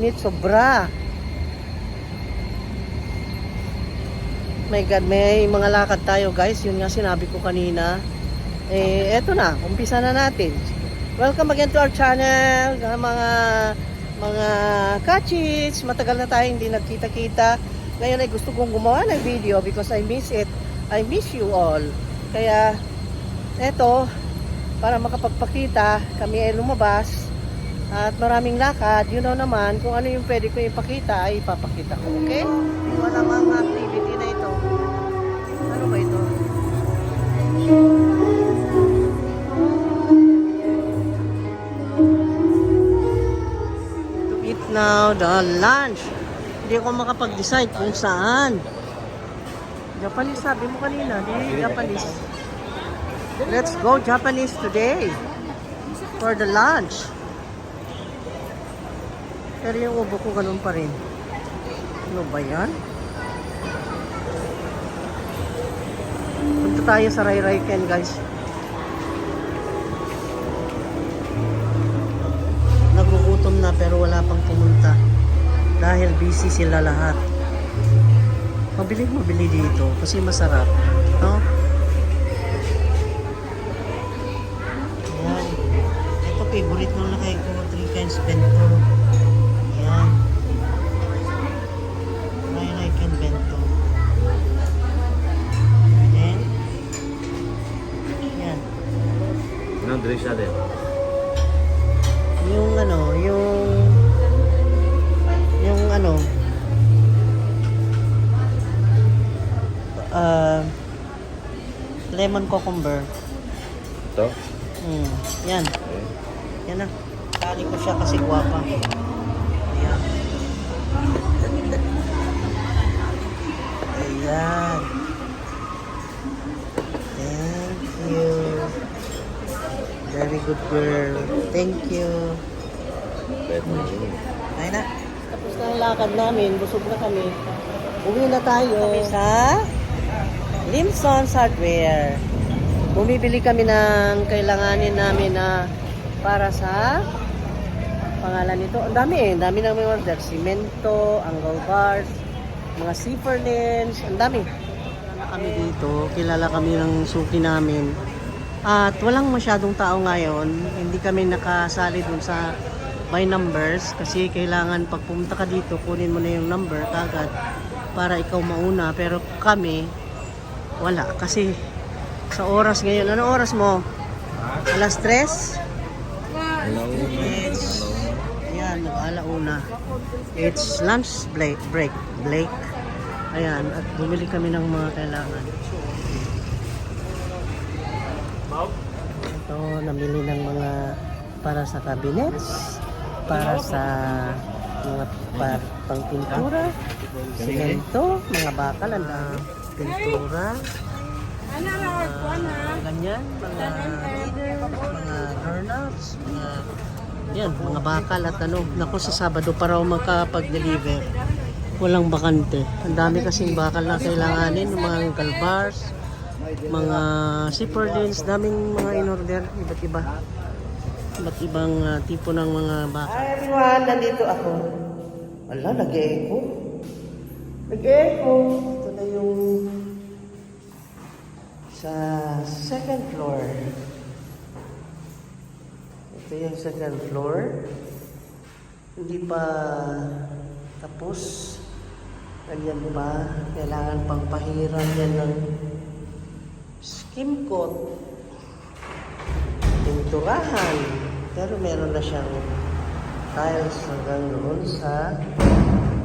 init sobra. My God, may mga lakad tayo guys. Yun nga sinabi ko kanina. Eto na, umpisa na natin. Welcome again to our channel, mga kachits. Matagal na tayo hindi nagkita-kita. Ngayon ay gusto kong gumawa ng video because I miss it. I miss you all. Kaya, eto, para makapagpakita, kami ay lumabas. At maraming lakad. You know naman, kung ano yung pwede ko ipakita, ay ipapakita ko. Okay? Wala mga activity na ito. Ano ba ito? To eat now the lunch. Hindi ako makapag-decide kung saan. Japanese sabi mo kanina, di Japanese. Let's go Japanese today for the lunch. Pero yung ubo ko ganun pa rin. Ano ba yan? Punta tayo sa Rai Rai Ken guys. Nagugutom na pero wala pang pumunta. Dahil busy sila lahat. Mabili dito kasi masarap. No? Ayan. Ito favorite nung lakay ko. 3 kinds bento. Ayan. Rai Rai Ken bento. Ayan. Ayan. Anong drink natin? Yung ano, lemon cucumber. Ito? Yan. Okay. Yan na. Tali ko siya kasi guwapa. Ayan. Ayan. Thank you. Very good girl. Thank you. Beto. Ayun na. Tapos na ang lakad namin. Busog na kami. Uwi na tayo sa Limson's Hardware. Bumibili kami ng kailanganin namin na para sa pangalan nito. Ang dami Ang dami na may order. Simento, angle bars, mga zipper lens. Ang dami. Kilala kami dito. Kilala kami ng suki namin. At walang masyadong tao ngayon. Hindi kami nakasali dun sa by numbers. Kasi kailangan pag pumunta ka dito, kunin mo na yung number kagad para ikaw mauna. Pero kami, wala. Kasi sa oras ngayon, ano oras mo? Alas 3? Ayan, nag-alauna. It's lunch break. Ayan, at bumili kami ng mga kailangan. Ito, namili ng mga para sa cabinets, para sa mga pang-pintura, simento, mga bakal, pintura, ganyan, mga doorknobs, mga bakal at ano. Naku, sa Sabado para makapag-deliver. Walang bakante. Ang dami kasing bakal na kailanganin, mga angle bars, mga zipper lens, daming mga in-order, iba't ibang tipo ng mga bakal. Hi everyone, nandito ako. Wala, nag-e-echo. Ito na yung sa second floor. Ito yung second floor. Hindi pa tapos. Ganyan pa. Kailangan pang pahiran yan ng skim coat. Pinturahan. Pero meron na siyang tiles hanggang doon sa...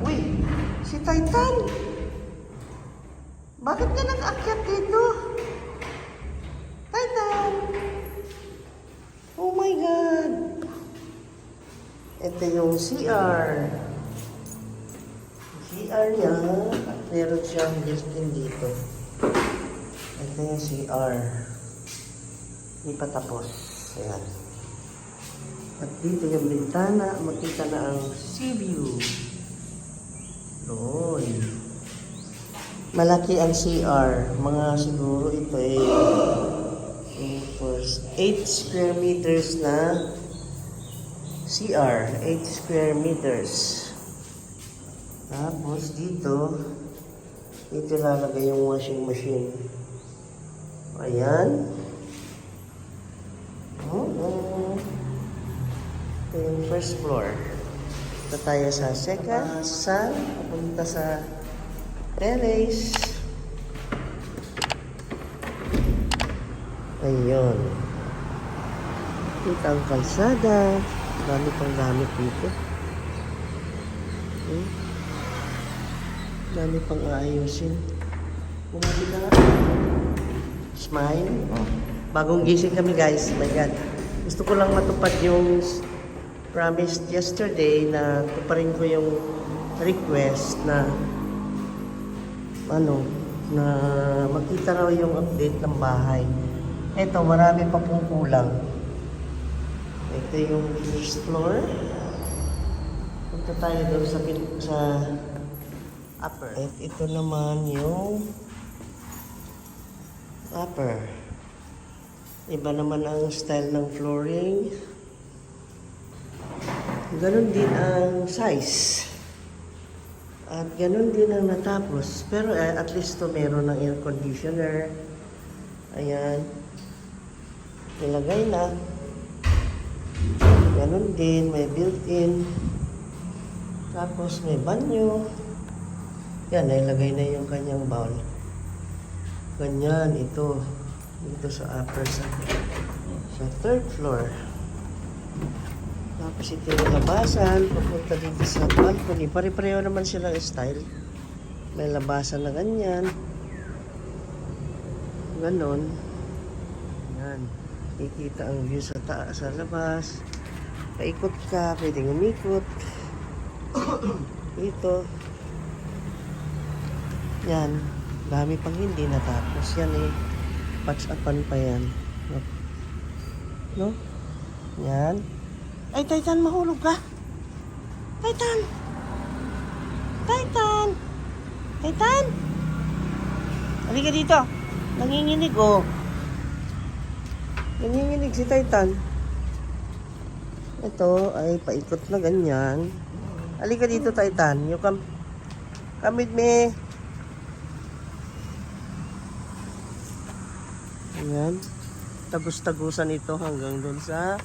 Uy! Si Titan! Bakit ka nag-akyat dito? Titan! Oh my God! Ito yung CR. CR niya, meron siyang built-in dito. Ito yung CR. Hindi pa tapos. Ayan. At dito yung bintana, makita na ang sea view. Doon. Malaki ang CR. Mga siguro ito ay 8 square meters na CR. 8 square meters. Tapos dito lalagay yung washing machine. Ayan. Ito yung first floor. Ito tayo sa second. Papunta sa terrace. Ayun. Kita ang kalsada. Dami pang gamit dito. Dami pang aayusin. Bumati ka nga. Smile. Bagong gising kami guys. My God. Gusto ko lang matupad yung promised yesterday na tuparin ko yung request na na makita raw yung update ng bahay. Ito, marami pa pong kulang. Ito yung first floor. Punta tayo doon sa upper. At ito naman yung upper. Iba naman ang style ng flooring. Ganon din ang size. At ganon din ang natapos. Pero at least to meron ng air conditioner. Ayan. Nilagay na. Ganon din. May built-in. Tapos may banyo. Yan, nailagay na yung kanyang bowl. Ganyan, ito. Dito sa upper sa third floor. Tapos ito yung labasan. Papunta dito sa balcony. Pare-pareho naman silang style. May labasan na ganyan. Ganon. Yan. Ikita ang view sa taas, sa labas. Paikot ka, pwedeng umikot. Dito. Yan. Dami pang hindi natapos. Yan patch-upan pa yan. No? Yan. Ay, Titan, mahulog ka. Titan! Titan! Titan! Halika dito. Nanginginig, oh. Nanginginig si Titan. Ito ay paikot na ganyan. Halika dito, Titan. You come with me. Ayan. Tagus-tagusan ito hanggang doon sa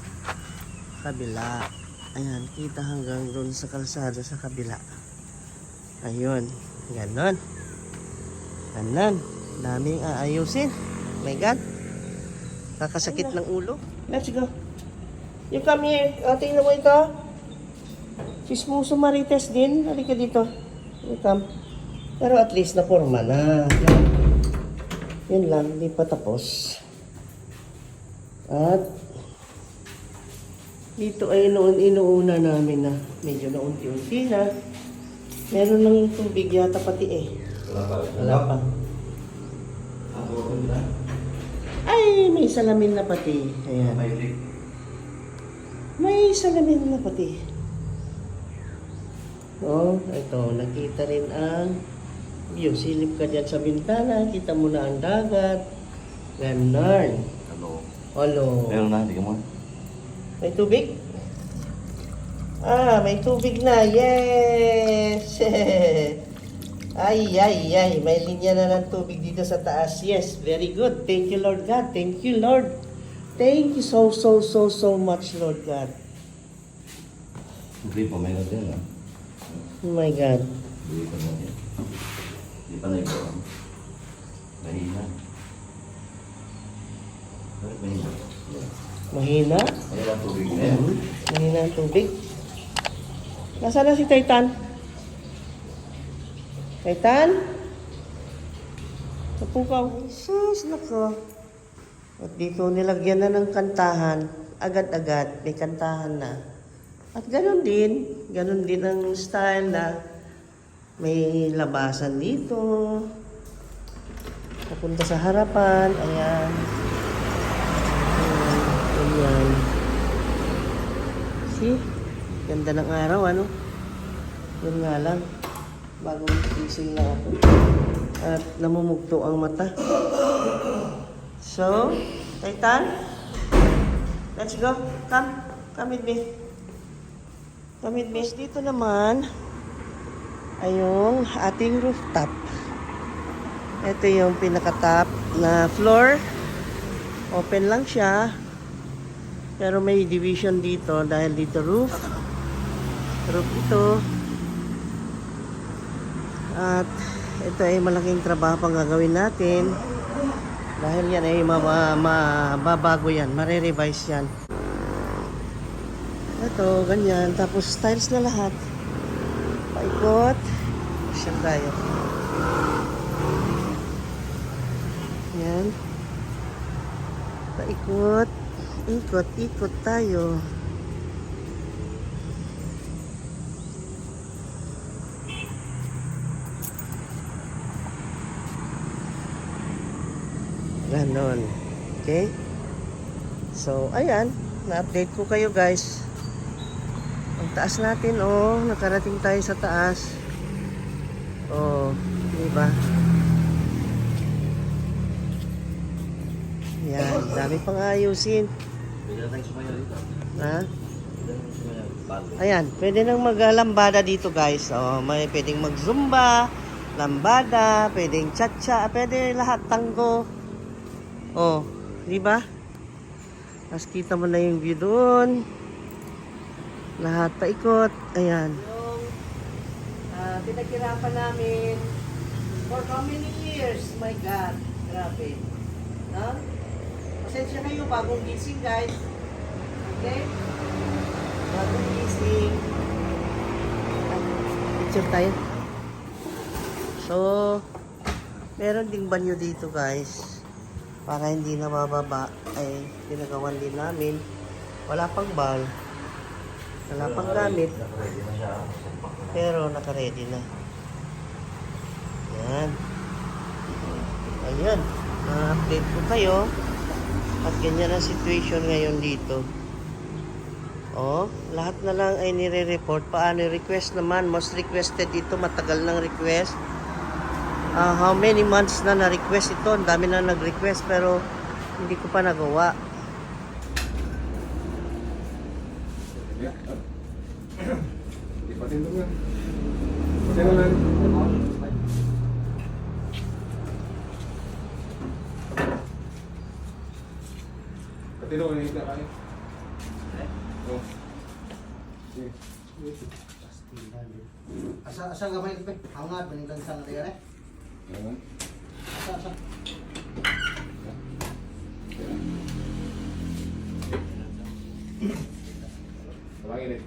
kabila. Ayan. Kita hanggang doon sa kalsada sa kabila. Ayun. Ganon. Ganon. Daming aayusin. My God. Kakasakit ng ulo. Let's go. You come here. Tingnan mo ito. Chismoso Marites din. Halika dito. You come. Pero at least na forma na. Yun lang, hindi pa tapos. At dito ay inuuna namin na medyo naunti-unti na. Meron ng tubig yata pati Wala pa. Ay, may salamin na pati. Ayan. May salamin na pati. Oh, ito, nakita rin ang view. Silip ka dyan sa bintana, kita mo na ang dagat. Ganon. Hello. Meron na, hindi ka mo. May tubig? May tubig na. Yes! Ay. May linya na ng tubig dito sa taas. Yes, very good. Thank you, Lord God. Thank you, Lord. Thank you so much, Lord God. Hindi pa, meron din, Oh my God. Hindi pa na yan. Hindi pa na ito. Mahina. Bakit mahina? Mahina? Mahina ang tubig na yan. Mahina ang tubig. Nasaan na si Titan? Titan? Napukaw. Sus, nako. At dito nilagyan na ng kantahan. Agad-agad, may kantahan na. At ganun din ang style na may labasan dito. Papunta sa harapan. Ayan. Ayan. See? Ganda ng araw, ano? Yun nga lang. Bagong gising lang ako. At namumugto ang mata. So, Titan? Let's go. Come with me. Come with me. Dito naman ay yung ating rooftop. Ito yung pinaka-top na floor. Open lang siya. Pero may division dito dahil dito roof. Roof ito. At ito ay malaking trabaho pang gagawin natin. Dahil yan ay mababago yan. Mare-revise yan. Ito, ganyan. Tapos tiles na lahat. Paikot. Siya tayo. Yan. Paikot. Ikot, ikot tayo. Ganon. Okay? So, ayan. Na-update ko kayo guys. Ang taas natin, oh. Nakarating tayo sa taas. Oh, diba? Yan. Dami pang ayusin. Pwede na tayong sumayaw dito. Ha? Pwede na tayong sumayaw. Bago. Ayan. Pwede nang maglambada dito guys. Oh, may pwedeng mag-zumba, lambada, pwedeng cha-cha, pwede lahat tango. Oh, di ba? Tapos kita mo na yung view doon. Lahat paikot. Ayan. Yung pinaghirapan namin for how many years? My God. Grabe. No? Pasensya kayo, bagong gising guys. Okay? Bagong gising. Picture tayo. So, meron ding banyo dito guys. Para hindi na mababa ay pinagawan din namin. Wala pang bal. Wala pang gamit. Nakaready na siya. Pero naka-ready na. Yan. Ayan. Na-update ko kayo. At ganyan ang situation ngayon dito. Oh, lahat na lang ay nire-report. Paano request naman? Most requested ito. Matagal ng request. How many months na na-request ito? Ang dami na nag-request pero hindi ko pa nagawa. Di pa tindong yan. Sino lang? Patino ka na yung kain. Oh. Sige. Asa gamay ito? Hangat, maningkang isang natin yan Ayan. Asa. Tawagin ulit.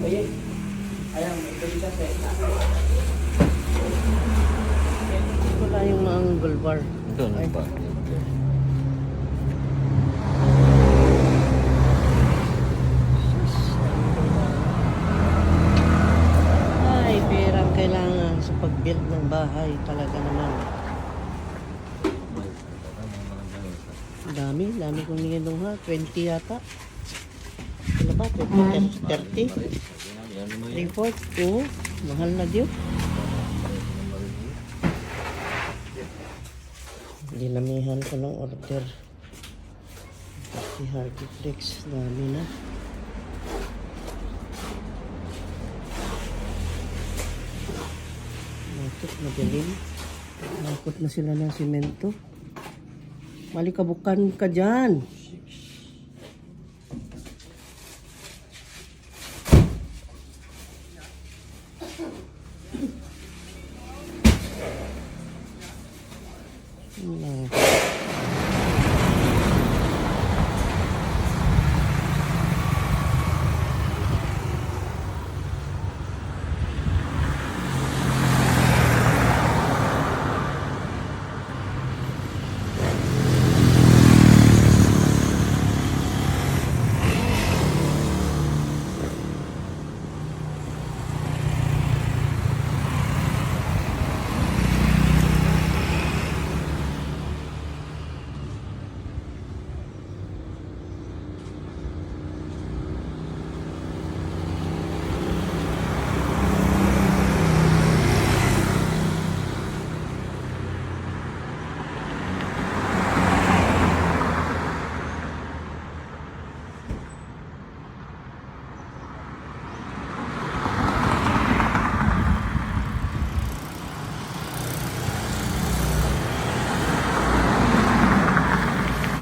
Oye, ayan, ito yung kasi. Ito lang yung angle bar. Ito na ba? Ay, perang kailangan sa pag-build ng bahay. Talaga naman. Dami kong ninong ha. 20 yata. Ano ba? 20, 30? 3/4? Oo. Mahal na diyo. Dinamihan ko ng order. Si Hardiflex. Dami na. Bakit madilim? Nakot na sila ng simento. Malikabukan ka dyan.